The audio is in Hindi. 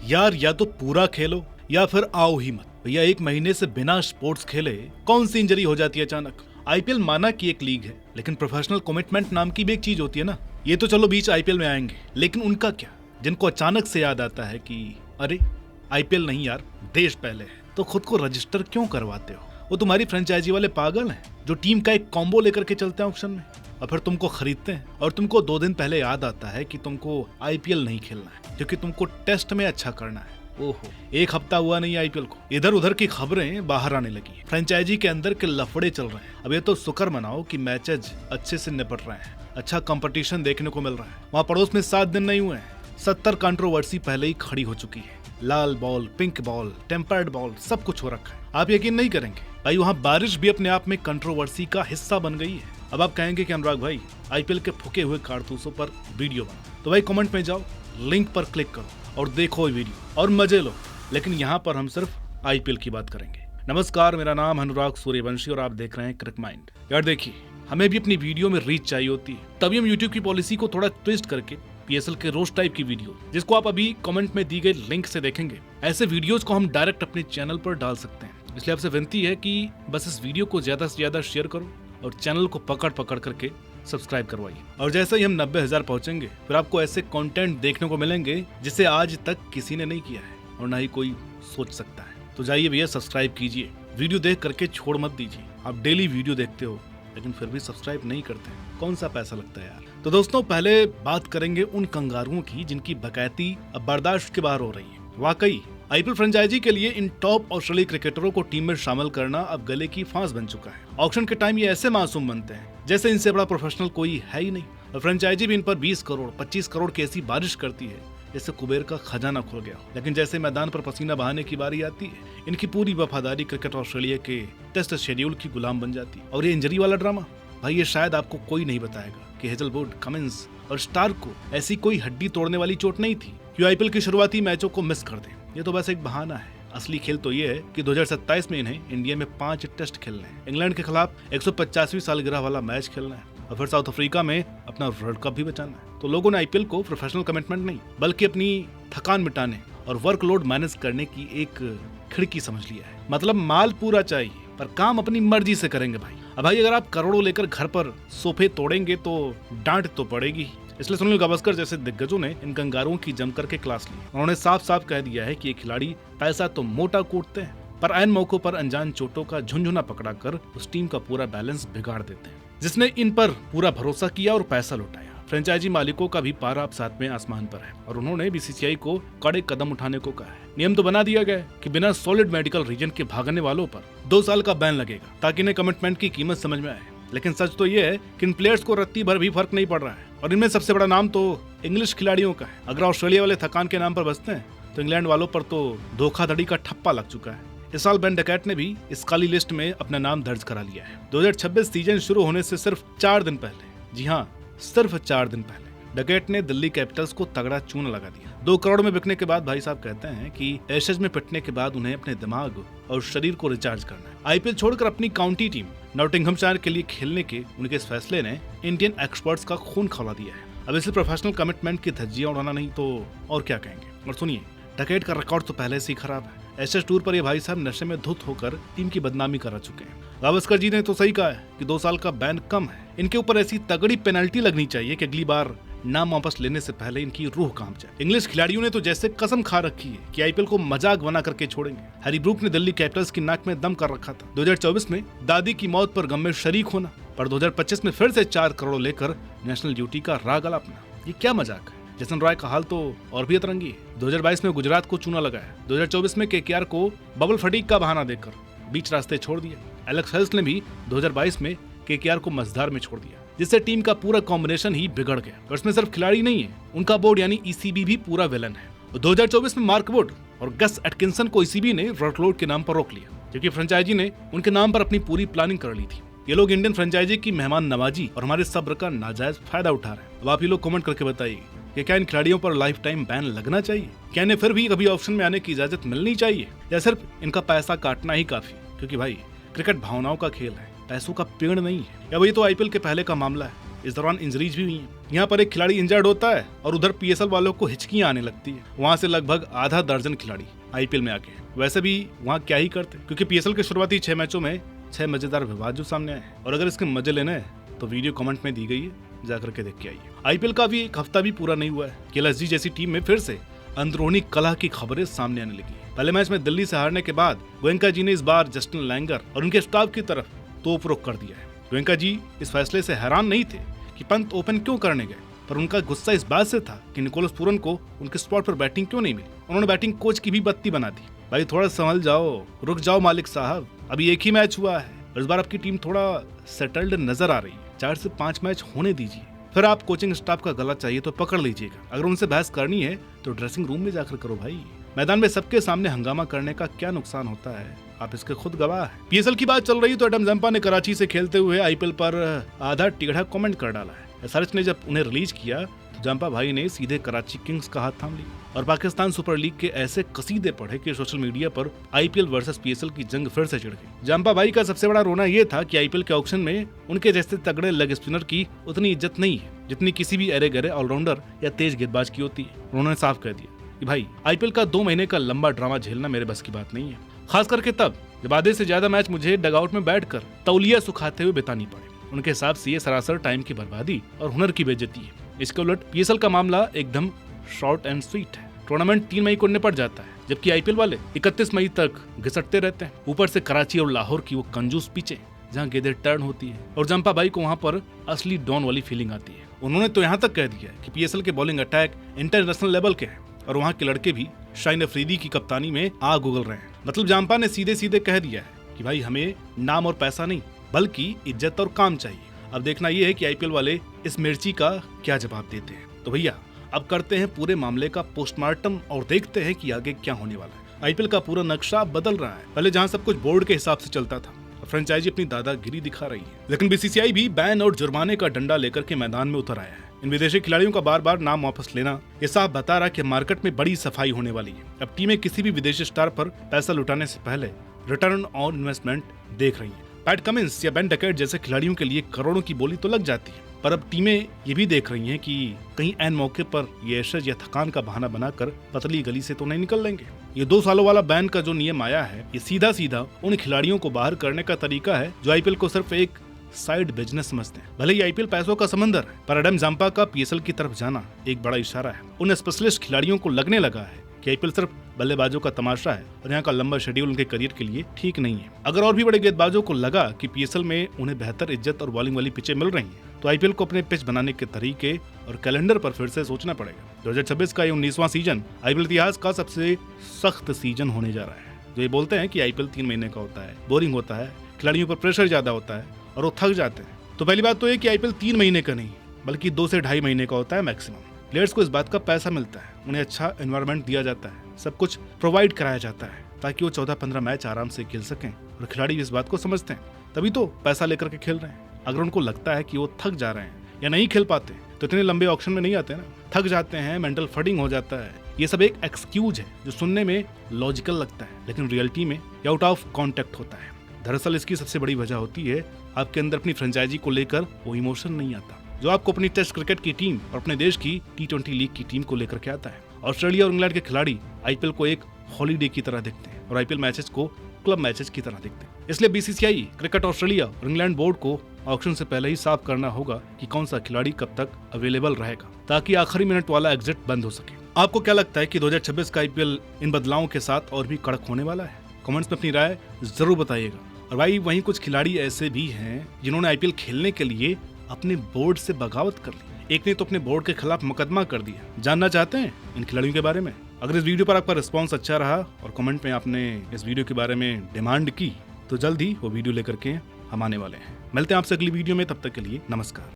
यार या तो पूरा खेलो या फिर आओ ही मत। भैया 1 महीने से बिना स्पोर्ट्स खेले कौन सी इंजरी हो जाती है अचानक। आईपीएल माना कि एक लीग है, लेकिन प्रोफेशनल कमिटमेंट नाम की भी एक चीज होती है ना। ये तो चलो बीच आईपीएल में आएंगे, लेकिन उनका क्या, जिनको अचानक से याद आता है कि अरे आईपीएल नहीं यार, देश पहले है, तो खुद को रजिस्टर क्यों करवाते हो। वो तुम्हारी फ्रेंचाइजी वाले पागल हैं जो टीम का एक कॉम्बो लेकर के चलते हैं ऑक्शन में और फिर तुमको खरीदते हैं, और तुमको 2 दिन पहले याद आता है कि तुमको आईपीएल नहीं खेलना है क्योंकि तुमको टेस्ट में अच्छा करना है। ओहो, 1 हफ्ता हुआ नहीं आईपीएल को, इधर उधर की खबरें बाहर आने लगी है, फ्रेंचाइजी के अंदर के लफड़े चल रहे हैं। अब ये तो शुक्र मनाओ कि मैचेज अच्छे से निपट रहे हैं, अच्छा कंपटीशन देखने को मिल रहा है। वहाँ पड़ोस में 7 दिन नहीं हुए हैं, 70 कंट्रोवर्सी पहले ही खड़ी हो चुकी है। लाल ball, pink ball, tempered ball, सब कुछ हो रखा है। आप यकीन नहीं करेंगे भाई, वहाँ बारिश भी अपने आप में कंट्रोवर्सी का हिस्सा बन गई है। अब आप कहेंगे कि अनुराग भाई आईपीएल के फूके हुए कारतूसों पर वीडियो बना, तो भाई कमेंट में जाओ, लिंक पर क्लिक करो और देखो ये वीडियो और मजे लो। लेकिन यहाँ पर हम सिर्फ आईपीएल की बात करेंगे। नमस्कार, मेरा नाम अनुराग सूर्यवंशी और आप देख रहे हैं क्रिक माइंड। यार देखिए, हमें भी अपनी वीडियो में रीच चाहिए होती है, तभी हम यूट्यूब की पॉलिसी को थोड़ा ट्विस्ट करके पीएसएल के रोज टाइप की वीडियो, जिसको आप अभी कमेंट में दी गई लिंक से देखेंगे, ऐसे वीडियोज को हम डायरेक्ट अपने चैनल पर डाल सकते हैं। इसलिए आपसे विनती है कि बस इस वीडियो को ज्यादा से ज्यादा शेयर करो और चैनल को पकड़ पकड़ करके सब्सक्राइब करवाइए। और जैसे ही हम 90,000 पहुंचेंगे, फिर आपको ऐसे कंटेंट देखने को मिलेंगे जिसे आज तक किसी ने नहीं किया है और ना ही कोई सोच सकता है। तो जाइए भैया, सब्सक्राइब कीजिए, वीडियो देख करके छोड़ मत दीजिए। आप डेली वीडियो देखते हो लेकिन फिर भी सब्सक्राइब नहीं करते, कौन सा पैसा लगता है यार। तो दोस्तों, पहले बात करेंगे उन कंगारुओं की जिनकी बकैती अब बर्दाश्त के बाहर हो रही है। वाकई आईपीएल फ्रेंचाइजी के लिए इन टॉप ऑस्ट्रेलियाई क्रिकेटरों को टीम में शामिल करना अब गले की फांस बन चुका है। ऑक्शन के टाइम ये ऐसे मासूम बनते हैं जैसे इनसे बड़ा प्रोफेशनल कोई है ही नहीं, और फ्रेंचाइजी भी इन पर 20 करोड़ 25 करोड़ की ऐसी बारिश करती है जैसे कुबेर का खजाना खुल गया। लेकिन जैसे मैदान पर पसीना बहाने की बारी आती है, इनकी पूरी वफादारी क्रिकेट ऑस्ट्रेलिया के टेस्ट शेड्यूल की गुलाम बन जाती है। और ये इंजरी वाला ड्रामा, भाई ये शायद आपको कोई नहीं बताएगा कि हेजलवुड, कमिंस और स्टार्क को ऐसी कोई हड्डी तोड़ने वाली चोट नहीं थी कि आईपीएल के शुरुआती मैचों को मिस कर दें। ये तो बस एक बहाना है। असली खेल तो ये है कि 2027 में इन्हें इंडिया में 5 टेस्ट खेलने हैं, इंग्लैंड के खिलाफ 150वीं सालगिरह वाला मैच खेलना है और फिर साउथ अफ्रीका में अपना वर्ल्ड कप भी बचाना है। तो लोगों ने आईपीएल को प्रोफेशनल कमिटमेंट नहीं, बल्कि अपनी थकान मिटाने और वर्कलोड मैनेज करने की एक खिड़की समझ लिया है। मतलब माल पूरा चाहिए पर काम अपनी मर्जी से करेंगे भाई। अब भाई अगर आप करोड़ों लेकर घर पर सोफे तोड़ेंगे तो डांट तो पड़ेगी। इसलिए सुनील गावस्कर जैसे दिग्गजों ने इन कंगारुओं की जमकर के क्लास ली। उन्होंने साफ साफ कह दिया है कि ये खिलाड़ी पैसा तो मोटा कूटते हैं, पर ऐन मौकों पर अनजान चोटों का झुंझुना पकड़ाकर उस टीम का पूरा बैलेंस बिगाड़ देते हैं जिसने इन पर पूरा भरोसा किया और पैसा लौटाया। फ्रेंचाइजी मालिकों का भी पारा अब साथ में आसमान पर है और उन्होंने बीसीसीआई को कड़े कदम उठाने को कहा है। नियम तो बना दिया गया है कि बिना सॉलिड मेडिकल रीजन के भागने वालों पर 2 साल का बैन लगेगा, ताकि इन्हें कमिटमेंट की कीमत समझ में आए। लेकिन सच तो ये है कि इन प्लेयर्स को रत्ती भर भी फर्क नहीं पड़ रहा है, और इनमें सबसे बड़ा नाम तो इंग्लिश खिलाड़ियों का है। अगर ऑस्ट्रेलिया वाले थकान के नाम पर बचते हैं तो इंग्लैंड वालों पर तो धोखाधड़ी का ठप्पा लग चुका है। इस साल बेन डकैट ने भी इस काली लिस्ट में अपना नाम दर्ज करा लिया है। 2026 सीजन शुरू होने से सिर्फ 4 दिन पहले, जी हाँ सिर्फ 4 दिन पहले, डकैट ने दिल्ली कैपिटल्स को तगड़ा चूना लगा दिया। 2 करोड़ में बिकने के बाद भाई साहब कहते हैं कि एशेज में पिटने के बाद उन्हें अपने दिमाग और शरीर को रिचार्ज करना है। आईपीएल छोड़कर अपनी काउंटी टीम नॉटिंघमशायर के लिए खेलने के उनके इस फैसले ने इंडियन एक्सपर्ट्स का खून खौला दिया है। अब इसलिए प्रोफेशनल कमिटमेंट की धज्जियां उड़ाना नहीं तो और क्या कहेंगे। और सुनिए, डकैट का रिकॉर्ड तो पहले से ही खराब है। एशेज टूर पर ये भाई साहब नशे में धुत होकर टीम की बदनामी करा चुके हैं। गावस्कर जी ने तो सही कहा है कि 2 साल का बैन कम है, इनके ऊपर ऐसी तगड़ी पेनल्टी लगनी चाहिए कि अगली बार नाम वापस लेने से पहले इनकी रूह कांप जाए। इंग्लिश खिलाड़ियों ने तो जैसे कसम खा रखी है कि आईपीएल को मजाक बना करके छोड़ेंगे। हैरी ब्रूक ने दिल्ली कैपिटल्स की नाक में दम कर रखा था 2024 में दादी की मौत पर गम में शरीक होना, पर 2025 में फिर से 4 करोड़ लेकर नेशनल ड्यूटी का राग अलापना। ये क्या मजाक है। जसन रॉय का हाल तो और भी अतरंगी है। 2022 में गुजरात को चूना लगाया, 2024 में केकेआर को बबल फटीक का बहाना देकर बीच रास्ते छोड़ दिया। एलेक्स हेल्स ने भी 2022 में केकेआर को मझधार में छोड़ दिया, जिससे टीम का पूरा कॉम्बिनेशन ही बिगड़ गया। और इसमें सिर्फ खिलाड़ी नहीं है, उनका बोर्ड यानी ईसीबी भी पूरा विलन है। 2024 में मार्क वुड और गस एटकिंसन को ईसीबी ने वर्कलोड के नाम पर रोक लिया, क्योंकि फ्रेंचाइजी ने उनके नाम पर अपनी पूरी प्लानिंग कर ली थी। ये लोग इंडियन फ्रेंचाइजी की मेहमान नवाजी और हमारे सब्र का नाजायज फायदा उठा रहे हैं। अब आप ये लोग कमेंट करके बताइए कि क्या इन खिलाड़ियों पर लाइफ टाइम बैन लगना चाहिए? क्या इन्हें फिर भी कभी ऑप्शन में आने की इजाजत मिलनी चाहिए, या सिर्फ इनका पैसा काटना ही काफी? क्योंकि भाई क्रिकेट भावनाओं का खेल है, पैसों का पेड़ नहीं है। या वही तो आईपीएल के पहले का मामला है, इस दौरान इंजरीज भी हुई हैं। यहाँ पर एक खिलाड़ी इंजर्ड होता है और उधर पीएसएल वालों को हिचकियां आने लगती है। वहाँ से लगभग आधा दर्जन खिलाड़ी आईपीएल में आके वैसे भी वहाँ क्या ही करते, क्योंकि पीएसएल के शुरुआती 6 मैचों में 6 मजेदार विवाद जो सामने आए। और अगर इसके मजे लेने हैं तो वीडियो कमेंट में दी गई है, जाकर के देख के आइए। आईपीएल का भी एक हफ्ता भी पूरा नहीं हुआ है कि एलएसजी जैसी टीम में फिर से अंदरूनी कलह की खबरें सामने आने लगी। पहले मैच में दिल्ली से हारने के बाद गोयनका जी ने इस बार जस्टिन लैंगर और उनके स्टाफ की तरफ तोप रुख कर दिया है। गोयनका जी इस फैसले से हैरान नहीं थे कि पंत ओपन क्यों करने गए, पर उनका गुस्सा इस बात से था कि निकोलस पूरन को उनके स्पॉट पर बैटिंग क्यों नहीं मिली। उन्होंने बैटिंग कोच की भी बत्ती बना दी। भाई थोड़ा संभल जाओ, रुक जाओ मालिक साहब, अभी एक ही मैच हुआ है और इस बार आपकी टीम थोड़ा सेटल्ड नजर आ रही है। 4 से 5 मैच होने दीजिए, फिर आप कोचिंग स्टाफ का गला चाहिए तो पकड़ लीजिएगा। अगर उनसे बहस करनी है तो ड्रेसिंग रूम में जाकर करो भाई। मैदान में सबके सामने हंगामा करने का क्या नुकसान होता है, आप इसके खुद गवाह हैं। पीएसएल की बात चल रही तो एडम जंपा ने कराची से खेलते हुए आईपीएल पर आधा टेढ़ा कमेंट कर डाला है। एसआरएच ने जब उन्हें रिलीज किया तो जंपा भाई ने सीधे कराची किंग्स का हाथ थाम लिया और पाकिस्तान सुपर लीग के ऐसे कसीदे पढ़े कि सोशल मीडिया पर आईपीएल वर्सेस पीएसएल की जंग फिर से छिड़ गई। जंपा भाई का सबसे बड़ा रोना यह था कि आईपीएल के ऑक्शन में उनके जैसे तगड़े लेग स्पिनर की उतनी इज्जत नहीं है जितनी किसी भी अरे गरे ऑलराउंडर या तेज गेंदबाज की होती है। उन्होंने साफ कह दिया कि भाई आईपीएल का 2 महीने का लंबा ड्रामा झेलना मेरे बस की बात नहीं है, खास करके तब जब आधे से ज्यादा मैच मुझे डगआउट में बैठकर तौलिया सुखाते हुए बितानी पड़े। उनके हिसाब से ये सरासर टाइम की बर्बादी और हुनर की बेइज्जती है। इसके उलट पीएसएल का मामला एकदम शॉर्ट एंड स्वीट है। टूर्नामेंट 3 मई को निपट जाता है, जबकि आईपीएल वाले 31 मई तक घिसटते रहते हैं। ऊपर से कराची और लाहौर की वो कंजूस पिचें जहाँ गेंदें टर्न होती है और जंपा भाई को वहाँ पर असली डॉन वाली फीलिंग आती है। उन्होंने तो यहाँ तक कह दिया कि पीएसएल के बॉलिंग अटैक इंटरनेशनल लेवल के हैं और वहाँ के लड़के भी शाहीन अफरीदी की कप्तानी में आग उगल रहे हैं। मतलब जंपा ने सीधे सीधे कह दिया है कि भाई हमें नाम और पैसा नहीं बल्कि इज्जत और काम चाहिए। अब देखना यह है कि आईपीएल वाले इस मिर्ची का क्या जवाब देते हैं। तो भैया अब करते हैं पूरे मामले का पोस्टमार्टम और देखते हैं कि आगे क्या होने वाला है। आईपीएल का पूरा नक्शा बदल रहा है। पहले जहां सब कुछ बोर्ड के हिसाब से चलता था, फ्रेंचाइजी अपनी दादागिरी दिखा रही है, लेकिन बीसीसीआई भी बैन और जुर्माने का डंडा लेकर के मैदान में उतर आया है। इन विदेशी खिलाड़ियों का बार बार नाम वापस लेना ये साफ बता रहा कि मार्केट में बड़ी सफाई होने वाली है। अब टीमें किसी भी विदेशी स्टार पर पैसा लुटाने से पहले रिटर्न ऑन इन्वेस्टमेंट देख रही है। पैट कमिंस या बेन डकेट जैसे खिलाड़ियों के लिए करोड़ों की बोली तो लग जाती है, पर अब टीमें ये भी देख रही हैं कि कहीं ऐन मौके पर ये ऐशज या थकान का बहाना बनाकर पतली गली से तो नहीं निकल लेंगे। ये 2 सालों वाला बैन का जो नियम आया है, ये सीधा सीधा उन खिलाड़ियों को बाहर करने का तरीका है जो आईपीएल को सिर्फ एक साइड बिजनेस समझते हैं। भले ही आईपीएल पैसों का समंदर है, पर एडम जंपा का पीएसएल की तरफ जाना एक बड़ा इशारा है। उन स्पेशलिस्ट खिलाड़ियों को लगने लगा है कि आईपीएल सिर्फ बल्लेबाजों का तमाशा है और यहाँ का लंबा शेड्यूल उनके करियर के लिए ठीक नहीं है। अगर और भी बड़े गेंदबाजों को लगा कि पीएसएल में उन्हें बेहतर इज्जत और बॉलिंग वाली पिचें मिल रही हैं, तो आईपीएल को अपने पिच बनाने के तरीके और कैलेंडर पर फिर से सोचना पड़ेगा। 2026 का ये 19वां सीजन आईपीएल इतिहास का सबसे सख्त सीजन होने जा रहा है। जो ये बोलते हैं कि आईपीएल 3 महीने का होता है, बोरिंग होता है, खिलाड़ियों पर प्रेशर ज्यादा होता है और वो थक जाते हैं, तो पहली बात तो ये कि आईपीएल 3 महीने का नहीं बल्कि 2 से 2.5 महीने का होता है मैक्सिमम। प्लेयर्स को इस बात का पैसा मिलता है, उन्हें अच्छा एनवायरनमेंट दिया जाता है, सब कुछ प्रोवाइड कराया जाता है ताकि वो 14-15 मैच आराम से खेल सकें और खिलाड़ी भी इस बात को समझते हैं, तभी तो पैसा लेकर के खेल रहे हैं। अगर उनको लगता है कि वो थक जा रहे हैं या नहीं खेल पाते तो इतने लंबे ऑक्शन में नहीं आते ना। थक जाते हैं, मेंटल फडिंग हो जाता है, ये सब एक एक्सक्यूज है जो सुनने में लॉजिकल लगता है लेकिन रियलिटी में आउट ऑफ कॉन्टेक्ट होता है। दरअसल इसकी सबसे बड़ी वजह होती है आपके अंदर अपनी फ्रेंचाइजी को लेकर वो इमोशन नहीं आता जो आपको अपनी टेस्ट क्रिकेट की टीम और अपने देश की T20 लीग की टीम को लेकर के आता है। ऑस्ट्रेलिया और इंग्लैंड के खिलाड़ी आईपीएल को एक हॉलीडे की तरह देखते हैं और आईपीएल मैचेस को क्लब मैचेस की तरह देखते हैं। इसलिए बीसीसीआई, क्रिकेट ऑस्ट्रेलिया और इंग्लैंड बोर्ड को ऑक्शन से पहले ही साफ करना होगा कि कौन सा खिलाड़ी कब तक अवेलेबल रहेगा ताकि आखिरी मिनट वाला एग्जिट बंद हो सके। आपको क्या लगता है कि 2026 का आईपीएल इन बदलावों के साथ और भी कड़क होने वाला है? कमेंट्स में अपनी राय जरूर बताइएगा। और भाई वहीं कुछ खिलाड़ी ऐसे भी हैं जिन्होंने आईपीएल खेलने के लिए अपने बोर्ड से बगावत कर ली। एक ने तो अपने बोर्ड के खिलाफ मुकदमा कर दिया। जानना चाहते हैं इन खिलाड़ियों के बारे में? अगर इस वीडियो पर आपका रिस्पांस अच्छा रहा और कमेंट में आपने इस वीडियो के बारे में डिमांड की तो जल्द ही वो वीडियो लेकर के हम आने वाले हैं। मिलते हैं आपसे अगली वीडियो में, तब तक के लिए नमस्कार।